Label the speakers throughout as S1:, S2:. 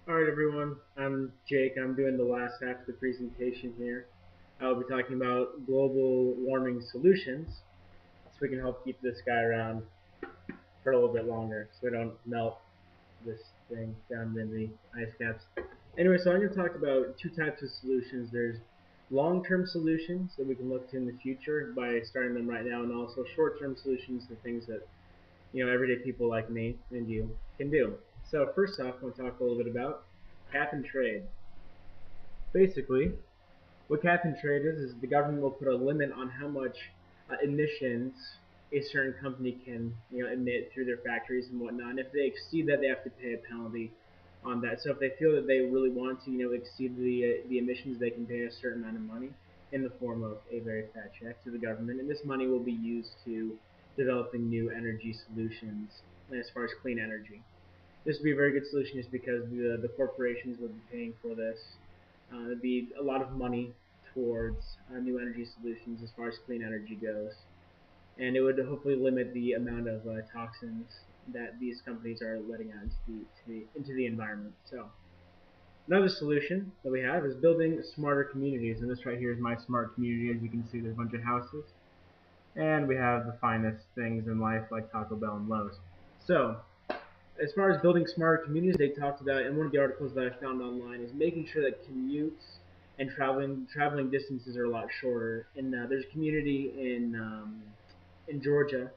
S1: Alright everyone, I'm Jake. I'm doing the last half of the presentation here. I'll be talking about global warming solutions so we can help keep this guy around for a little bit longer so we don't melt this thing down in the ice caps. Anyway, so I'm going to talk about two types of solutions. There's long-term solutions that we can look to in the future by starting them right now, and also short-term solutions to things that everyday people like me and you can do. So first off, I want to talk a little bit about cap and trade. Basically, what cap and trade is the government will put a limit on how much emissions a certain company can emit through their factories and whatnot. And if they exceed that, they have to pay a penalty on that. So if they feel that they really want to exceed the emissions, they can pay a certain amount of money in the form of a very fat check to the government, and this money will be used to developing new energy solutions as far as clean energy. This would be a very good solution just because the corporations would be paying for this. It'd be a lot of money towards new energy solutions as far as clean energy goes, and it would hopefully limit the amount of toxins that these companies are letting out into the environment. So another solution that we have is building smarter communities, and this right here is my smart community. As you can see, there's a bunch of houses, and we have the finest things in life like Taco Bell and Lowe's. So as far as building smarter communities, they talked about in one of the articles that I found online is making sure that commutes and traveling distances are a lot shorter. And there's a community in Georgia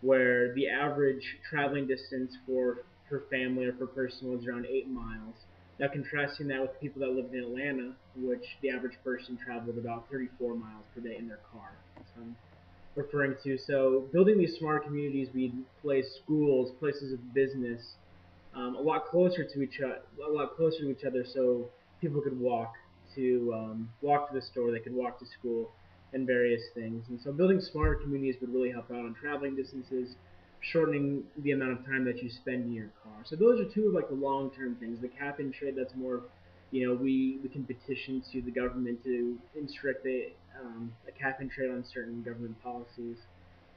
S1: where the average traveling distance for per family or per person was around 8 miles. Now contrasting that with people that lived in Atlanta, which the average person traveled about 34 miles per day in their car. So referring to. So building these smart communities, we place schools, places of business, a lot closer to each other, so people could walk to the store, they could walk to school, and various things. And so building smarter communities would really help out on traveling distances, shortening the amount of time that you spend in your car. So those are two of like the long-term things. The cap and trade, that's more, we can petition to the government to instruct a cap and trade on certain government policies.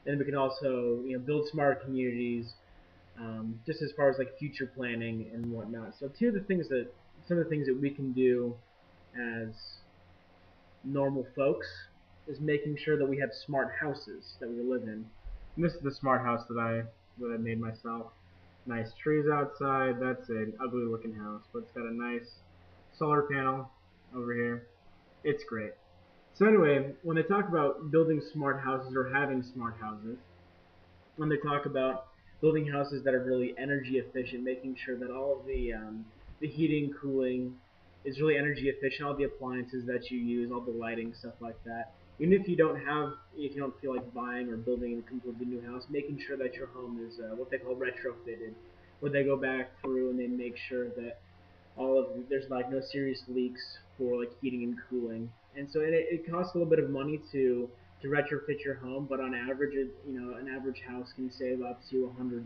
S1: And we can also, build smarter communities, just as far as like future planning and whatnot. So some of the things that we can do as normal folks is making sure that we have smart houses that we live in. And this is the smart house that I made myself. Nice trees outside. That's an ugly looking house, but it's got a nice solar panel over here. It's great. So anyway, when they talk about building smart houses or having smart houses, when they talk about building houses that are really energy efficient, making sure that all of the heating, cooling is really energy efficient, all the appliances that you use, all the lighting, stuff like that. Even if you don't feel like buying or building a completely new house, making sure that your home is what they call retrofitted, where they go back through and they make sure that there's like no serious leaks for like heating and cooling. And so it costs a little bit of money to retrofit your home, but on average, an average house can save up to $100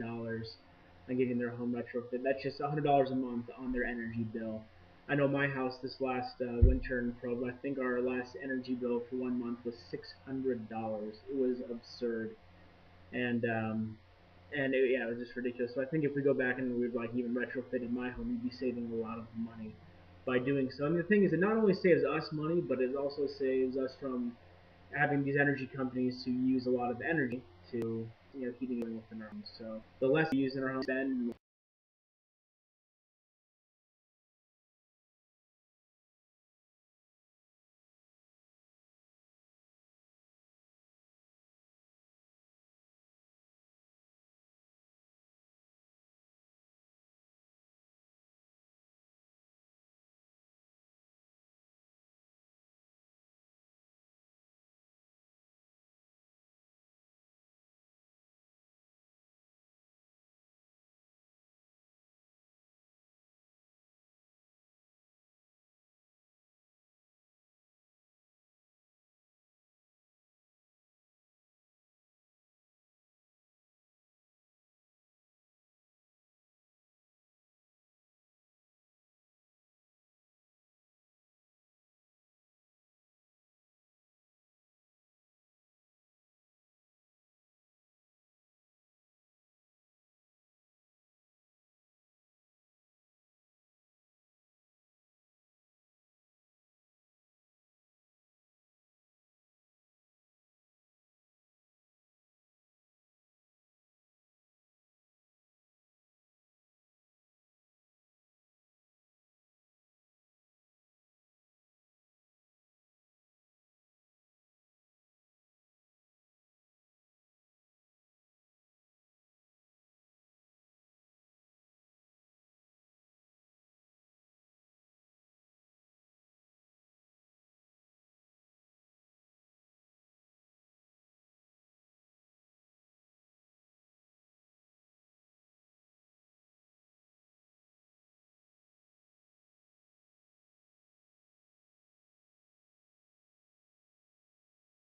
S1: on getting their home retrofit. That's just $100 a month on their energy bill. I know my house this last winter in Provo, I think our last energy bill for 1 month was $600. It was absurd, and yeah, it was just ridiculous. So I think if we go back and we'd like even retrofitted my home, we'd be saving a lot of money by doing so. And the thing is, it not only saves us money, but it also saves us from having these energy companies to use a lot of energy to heating and within our homes. So the less we use in our home, spend